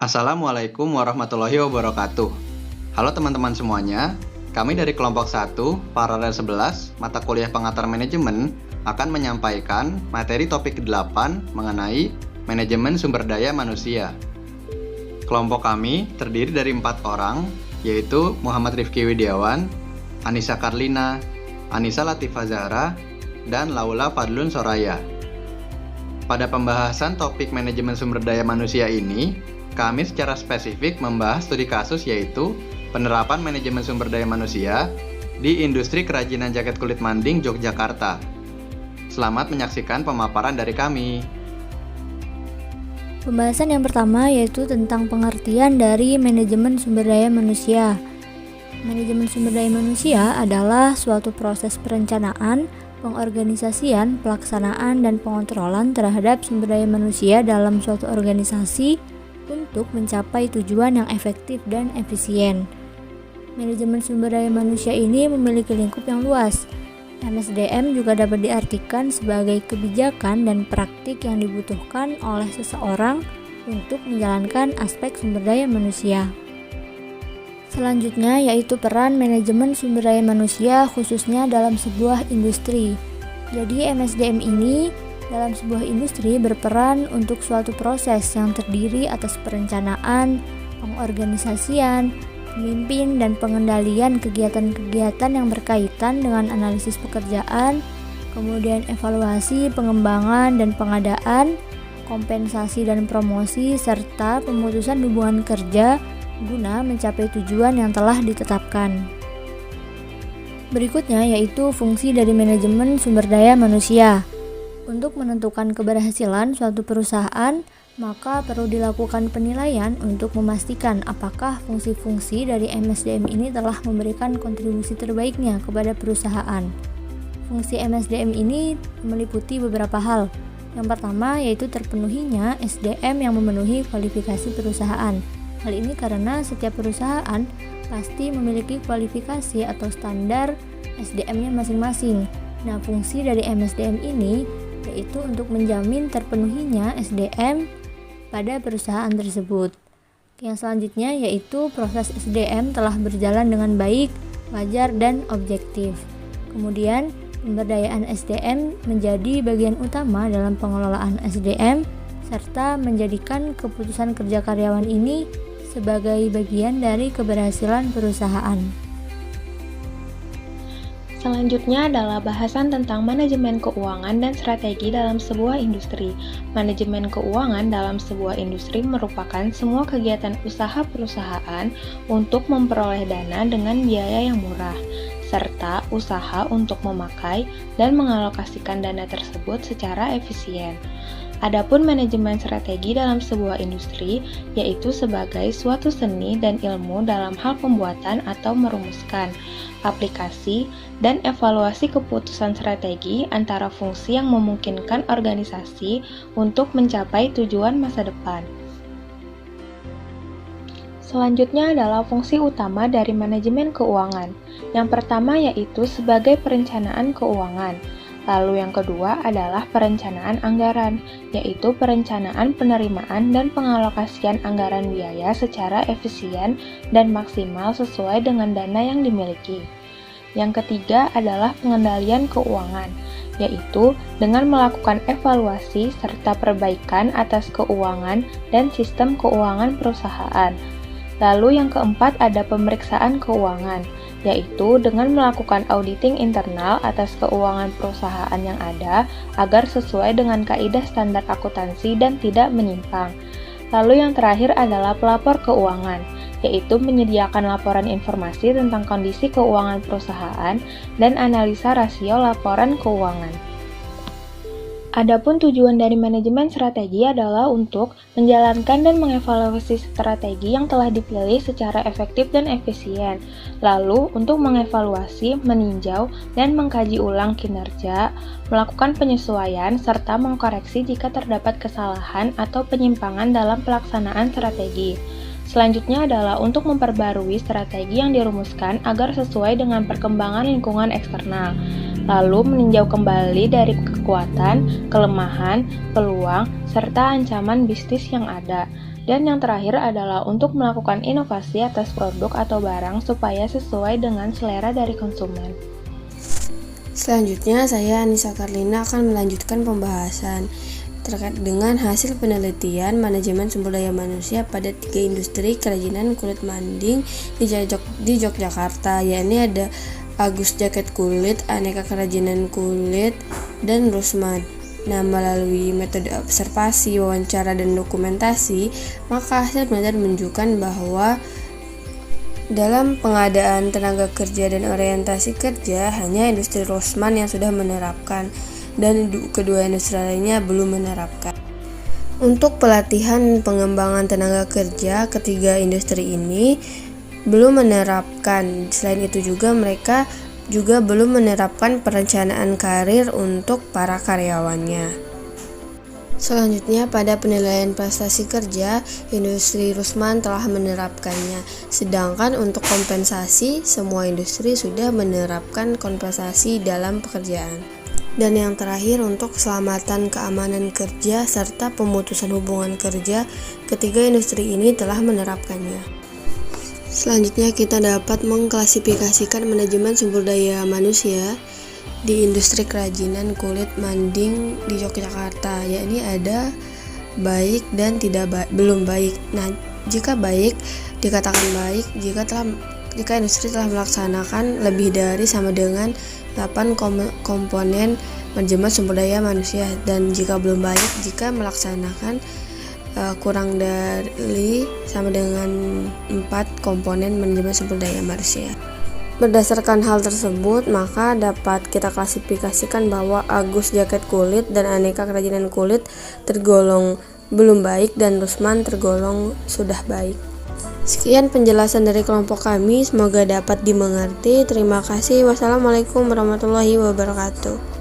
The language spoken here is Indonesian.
Assalamualaikum warahmatullahi wabarakatuh. Halo teman-teman semuanya, kami dari kelompok 1, Paralel 11, mata kuliah pengantar manajemen akan menyampaikan materi topik ke-8 mengenai manajemen sumber daya manusia. Kelompok kami terdiri dari 4 orang, yaitu Muhammad Rifki Widiawan, Anissa Karlina, Anissa Latifah Zahra, dan Laula Fadlun Soraya. Pada pembahasan topik manajemen sumber daya manusia ini, kami secara spesifik membahas studi kasus yaitu penerapan manajemen sumber daya manusia di industri kerajinan jaket kulit manding Yogyakarta. Selamat menyaksikan pemaparan dari kami. Pembahasan yang pertama yaitu tentang pengertian dari manajemen sumber daya manusia. Manajemen sumber daya manusia adalah suatu proses perencanaan, pengorganisasian, pelaksanaan, dan pengontrolan terhadap sumber daya manusia dalam suatu organisasi untuk mencapai tujuan yang efektif dan efisien. Manajemen sumber daya manusia ini memiliki lingkup yang luas. MSDM juga dapat diartikan sebagai kebijakan dan praktik yang dibutuhkan oleh seseorang untuk menjalankan aspek sumber daya manusia. Selanjutnya yaitu peran manajemen sumber daya manusia khususnya dalam sebuah industri. Jadi MSDM ini dalam sebuah industri berperan untuk suatu proses yang terdiri atas perencanaan, pengorganisasian, pemimpin dan pengendalian kegiatan-kegiatan yang berkaitan dengan analisis pekerjaan, kemudian evaluasi, pengembangan dan pengadaan, kompensasi dan promosi, serta pemutusan hubungan kerja guna mencapai tujuan yang telah ditetapkan. Berikutnya yaitu fungsi dari manajemen sumber daya manusia. Untuk menentukan keberhasilan suatu perusahaan, maka perlu dilakukan penilaian untuk memastikan apakah fungsi-fungsi dari MSDM ini telah memberikan kontribusi terbaiknya kepada perusahaan. Fungsi MSDM ini meliputi beberapa hal. Yang pertama yaitu terpenuhinya SDM yang memenuhi kualifikasi perusahaan. Hal ini karena setiap perusahaan pasti memiliki kualifikasi atau standar SDM-nya masing-masing. Nah, fungsi dari MSDM ini yaitu untuk menjamin terpenuhinya SDM pada perusahaan tersebut. Yang selanjutnya yaitu proses SDM telah berjalan dengan baik, wajar, dan objektif. Kemudian, pemberdayaan SDM menjadi bagian utama dalam pengelolaan SDM serta menjadikan keputusan kerja karyawan ini sebagai bagian dari keberhasilan perusahaan. Selanjutnya adalah bahasan tentang manajemen keuangan dan strategi dalam sebuah industri. Manajemen keuangan dalam sebuah industri merupakan semua kegiatan usaha perusahaan untuk memperoleh dana dengan biaya yang murah, serta usaha untuk memakai dan mengalokasikan dana tersebut secara efisien. Adapun manajemen strategi dalam sebuah industri yaitu sebagai suatu seni dan ilmu dalam hal pembuatan atau merumuskan, aplikasi, dan evaluasi keputusan strategi antara fungsi yang memungkinkan organisasi untuk mencapai tujuan masa depan. Selanjutnya adalah fungsi utama dari manajemen keuangan. Yang pertama yaitu sebagai perencanaan keuangan. Lalu yang kedua adalah perencanaan anggaran, yaitu perencanaan penerimaan dan pengalokasian anggaran biaya secara efisien dan maksimal sesuai dengan dana yang dimiliki. Yang ketiga adalah pengendalian keuangan, yaitu dengan melakukan evaluasi serta perbaikan atas keuangan dan sistem keuangan perusahaan. Lalu yang keempat ada pemeriksaan keuangan, yaitu dengan melakukan auditing internal atas keuangan perusahaan yang ada agar sesuai dengan kaidah standar akuntansi dan tidak menyimpang. Lalu yang terakhir adalah pelapor keuangan, yaitu menyediakan laporan informasi tentang kondisi keuangan perusahaan dan analisa rasio laporan keuangan. Adapun tujuan dari manajemen strategi adalah untuk menjalankan dan mengevaluasi strategi yang telah dipilih secara efektif dan efisien. Lalu, untuk mengevaluasi, meninjau, dan mengkaji ulang kinerja, melakukan penyesuaian, serta mengkoreksi jika terdapat kesalahan atau penyimpangan dalam pelaksanaan strategi. Selanjutnya adalah untuk memperbarui strategi yang dirumuskan agar sesuai dengan perkembangan lingkungan eksternal. lalu meninjau kembali dari kekuatan, kelemahan, peluang, serta ancaman bisnis yang ada. Dan yang terakhir adalah untuk melakukan inovasi atas produk atau barang supaya sesuai dengan selera dari konsumen. Selanjutnya, saya Anissa Karlina akan melanjutkan pembahasan terkait dengan hasil penelitian manajemen sumber daya manusia pada 3 industri kerajinan kulit manding di Yogyakarta, yakni ada Agus Jaket Kulit, Aneka Kerajinan Kulit, dan Rusman. Nah, melalui metode observasi, wawancara, dan dokumentasi, maka hasil penelitian menunjukkan bahwa dalam pengadaan tenaga kerja dan orientasi kerja, hanya industri Rusman yang sudah menerapkan, dan kedua industri lainnya belum menerapkan. Untuk pelatihan pengembangan tenaga kerja, ketiga industri ini belum menerapkan. Selain itu juga mereka juga belum menerapkan perencanaan karir untuk para karyawannya. Selanjutnya, pada penilaian prestasi kerja, industri Rusman telah menerapkannya. Sedangkan untuk kompensasi, semua industri sudah menerapkan kompensasi dalam pekerjaan. Dan yang terakhir, untuk keselamatan keamanan kerja serta pemutusan hubungan kerja, ketiga industri ini telah menerapkannya. Selanjutnya, kita dapat mengklasifikasikan manajemen sumber daya manusia di industri kerajinan kulit manding di Yogyakarta, yakni ada baik dan belum baik. Nah, jika baik dikatakan baik jika industri telah melaksanakan lebih dari sama dengan 8 komponen manajemen sumber daya manusia, dan jika belum baik jika melaksanakan kurang dari sama dengan 4 komponen manajemen sumber daya manusia. Berdasarkan hal tersebut, maka dapat kita klasifikasikan bahwa Agus Jaket Kulit dan Aneka Kerajinan Kulit tergolong belum baik dan Rusman tergolong sudah baik. Sekian penjelasan dari kelompok kami, semoga dapat dimengerti. Terima kasih. Wassalamualaikum warahmatullahi wabarakatuh.